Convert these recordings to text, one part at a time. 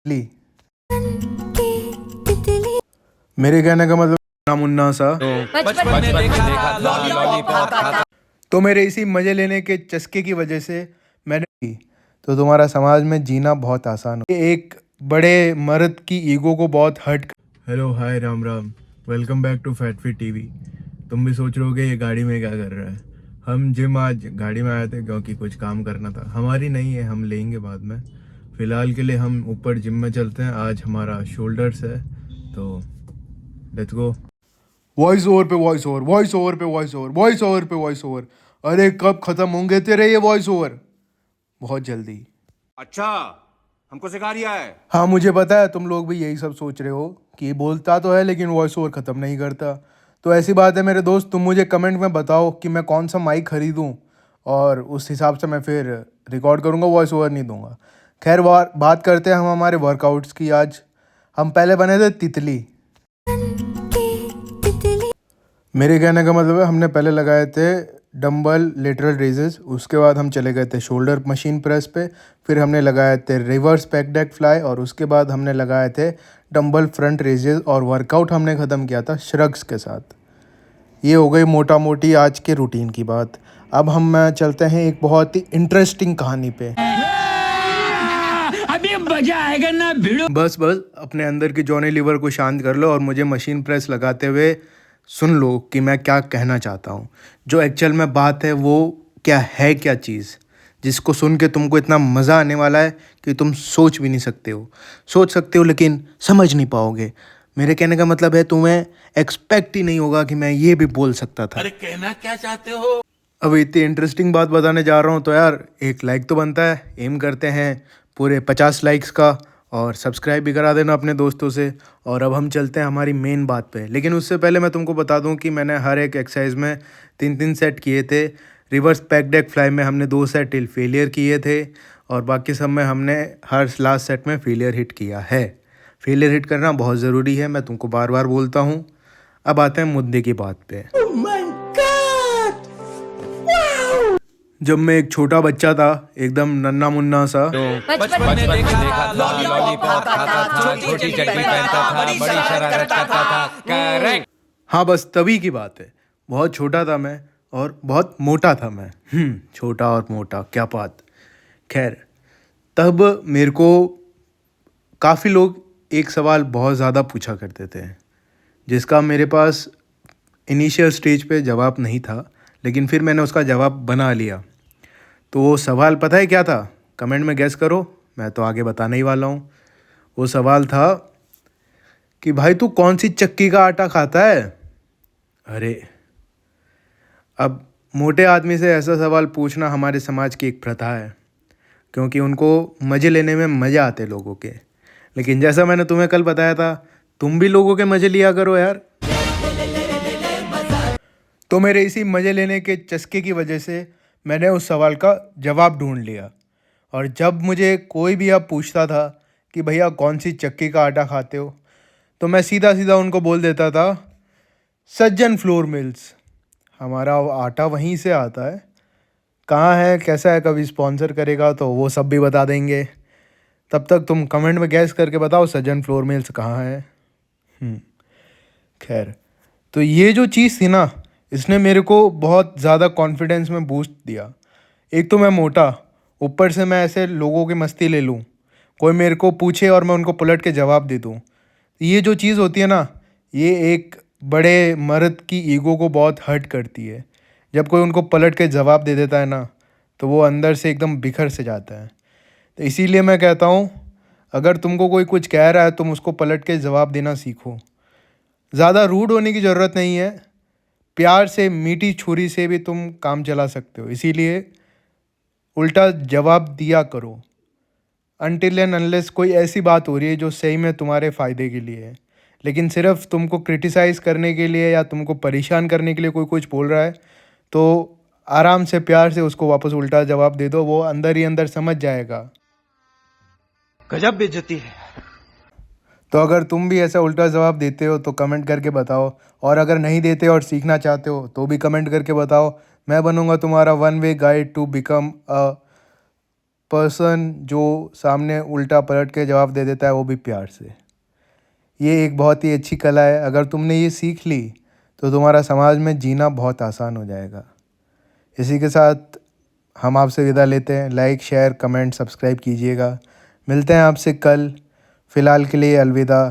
ली। मेरे कहने का मतलब ना मुन्ना सा तो मेरे इसी मजे लेने के चस्के की वजह से मैंने की तो तुम्हारा समाज में जीना बहुत आसान हो। ये एक बड़े मर्द की ईगो को बहुत hurt. Hello hi Ram Ram, welcome back to fat fit TV. तुम भी सोच रहे होगे ये गाड़ी में क्या कर रहा है। हम जिम आज गाड़ी में आए थे क्योंकि कुछ काम करना था। हमारी नहीं है, हम लेंगे बाद में। फिलहाल के लिए हम ऊपर जिम में चलते हैं। आज हमारा शोल्डर्स है तो लेट्स गो। वॉइस ओवर पे वॉइस ओवर, वॉइस ओवर पे वॉइस ओवर, वॉइस ओवर पे वॉइस ओवर। अरे कब खत्म होंगे तेरे ये वॉइस ओवर? बहुत जल्दी। अच्छा, हमको सिखा रिया है। हाँ मुझे पता है, तुम लोग भी यही सब सोच रहे हो कि ये बोलता तो है लेकिन वॉइस ओवर ख़त्म नहीं करता। तो ऐसी बात है मेरे दोस्त, तुम मुझे कमेंट में बताओ कि मैं कौन सा माइक खरीदूं और उस हिसाब से मैं फिर रिकॉर्ड करूंगा, वॉइस ओवर नहीं दूंगा। खैर बात करते हैं हम हमारे वर्कआउट्स की। आज हम पहले बने थे तितली। मेरे कहने का मतलब है हमने पहले लगाए थे डंबल लेटरल रेजेस, उसके बाद हम चले गए थे शोल्डर मशीन प्रेस पे, फिर हमने लगाए थे रिवर्स बैक डेक फ्लाई और उसके बाद हमने लगाए थे डंबल फ्रंट रेजेस और वर्कआउट हमने ख़त्म किया था श्रग्स के साथ। ये हो गई मोटा मोटी आज के रूटीन की बात। अब हम चलते हैं एक बहुत ही इंटरेस्टिंग कहानी पे। अभी मजा आएगा ना भिड़ो। बस बस अपने अंदर की जॉनी लीवर को शांत कर लो और मुझे मशीन प्रेस लगाते हुए सुन लो कि मैं क्या कहना चाहता हूँ। जो एक्चुअल में बात है वो क्या है, क्या चीज़ जिसको सुन के तुमको इतना मज़ा आने वाला है कि तुम सोच भी नहीं सकते हो। सोच सकते हो लेकिन समझ नहीं पाओगे। मेरे कहने का मतलब है तुम्हें एक्सपेक्ट ही नहीं होगा कि मैं ये भी बोल सकता था। अरे कहना क्या चाहते हो? अब इतनी इंटरेस्टिंग बात बताने जा रहा हूँ तो यार एक लाइक तो बनता है। एम करते हैं पूरे 50 लाइक्स का और सब्सक्राइब भी करा देना अपने दोस्तों से। और अब हम चलते हैं हमारी मेन बात पे। लेकिन उससे पहले मैं तुमको बता दूं कि मैंने हर एक एक्सरसाइज में 3-3 सेट किए थे। रिवर्स बैक डेक फ्लाई में हमने 2 सेट टिल फेलियर किए थे और बाकी सब में हमने हर लास्ट सेट में फेलियर हिट किया है। फेलियर हिट करना बहुत ज़रूरी है, मैं तुमको बार बार बोलता हूँ। अब आते हैं मुद्दे की बात पे। जब मैं एक छोटा बच्चा था, एकदम नन्ना मुन्ना सा, बचपन में देखा था, लॉलीपॉप खाता था, छोटी चड्डी पहनता था, बड़ी शरारत करता था। करेक्ट। हाँ बस तभी की बात है। बहुत छोटा था मैं और बहुत मोटा था मैं। छोटा और मोटा क्या बात। खैर तब मेरे को काफ़ी लोग एक सवाल बहुत ज़्यादा पूछा करते थे जिसका मेरे पास इनिशियल स्टेज पे जवाब नहीं था, लेकिन फिर मैंने उसका जवाब बना लिया। तो वो सवाल पता है क्या था? कमेंट में गेस करो, मैं तो आगे बताने ही वाला हूँ। वो सवाल था कि भाई तू कौन सी चक्की का आटा खाता है? अरे अब मोटे आदमी से ऐसा सवाल पूछना हमारे समाज की एक प्रथा है क्योंकि उनको मज़े लेने में मज़े आते लोगों के। लेकिन जैसा मैंने तुम्हें कल बताया था, तुम भी लोगों के मज़े लिया करो यार। तो मेरे इसी मज़े लेने के चस्के की वजह से मैंने उस सवाल का जवाब ढूंढ लिया। और जब मुझे कोई भी अब पूछता था कि भैया कौन सी चक्की का आटा खाते हो, तो मैं सीधा सीधा उनको बोल देता था सज्जन फ्लोर मिल्स। हमारा आटा वहीं से आता है। कहाँ है, कैसा है, कभी स्पॉन्सर करेगा तो वो सब भी बता देंगे। तब तक तुम कमेंट में गैस करके बताओ सज्जन फ्लोर मिल्स कहाँ है। खैर तो ये जो चीज़ थी ना, इसने मेरे को बहुत ज़्यादा कॉन्फिडेंस में बूस्ट दिया। एक तो मैं मोटा, ऊपर से मैं ऐसे लोगों की मस्ती ले लूँ, कोई मेरे को पूछे और मैं उनको पलट के जवाब दे दूँ। ये जो चीज़ होती है ना, ये एक बड़े मर्द की ईगो को बहुत हर्ट करती है। जब कोई उनको पलट के जवाब दे देता है ना, तो वो अंदर से एकदम बिखर से जाता है। तो इसीलिए मैं कहता हूँ, अगर तुमको कोई कुछ कह रहा है तुम उसको पलट के जवाब देना सीखो। ज़्यादा रूड होने की ज़रूरत नहीं है, प्यार से मीठी छुरी से भी तुम काम चला सकते हो। इसीलिए उल्टा जवाब दिया करो अनटिल एंड अनलेस कोई ऐसी बात हो रही है जो सही में तुम्हारे फ़ायदे के लिए है। लेकिन सिर्फ तुमको क्रिटिसाइज़ करने के लिए या तुमको परेशान करने के लिए कोई कुछ बोल रहा है तो आराम से प्यार से उसको वापस उल्टा जवाब दे दो, वो अंदर ही अंदर समझ जाएगा। गजब बेइज्जती है। तो अगर तुम भी ऐसा उल्टा जवाब देते हो तो कमेंट करके बताओ, और अगर नहीं देते और सीखना चाहते हो तो भी कमेंट करके बताओ। मैं बनूंगा तुम्हारा one way guide to become a person जो सामने उल्टा पलट के जवाब दे देता है, वो भी प्यार से। ये एक बहुत ही अच्छी कला है। अगर तुमने ये सीख ली तो तुम्हारा समाज में जीना बहुत आसान हो जाएगा। इसी के साथ हम आपसे विदा लेते हैं। लाइक, शेयर, कमेंट, सब्सक्राइब कीजिएगा। मिलते हैं आपसे कल। फ़िलहाल के लिए अलविदा।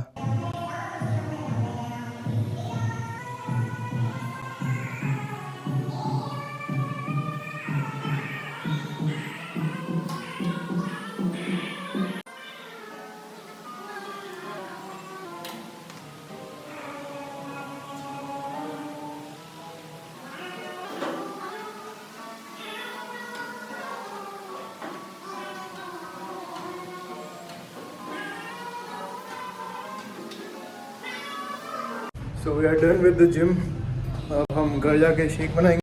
So we are done with the gym. अब हम घर जाके शेक बनाएंगे।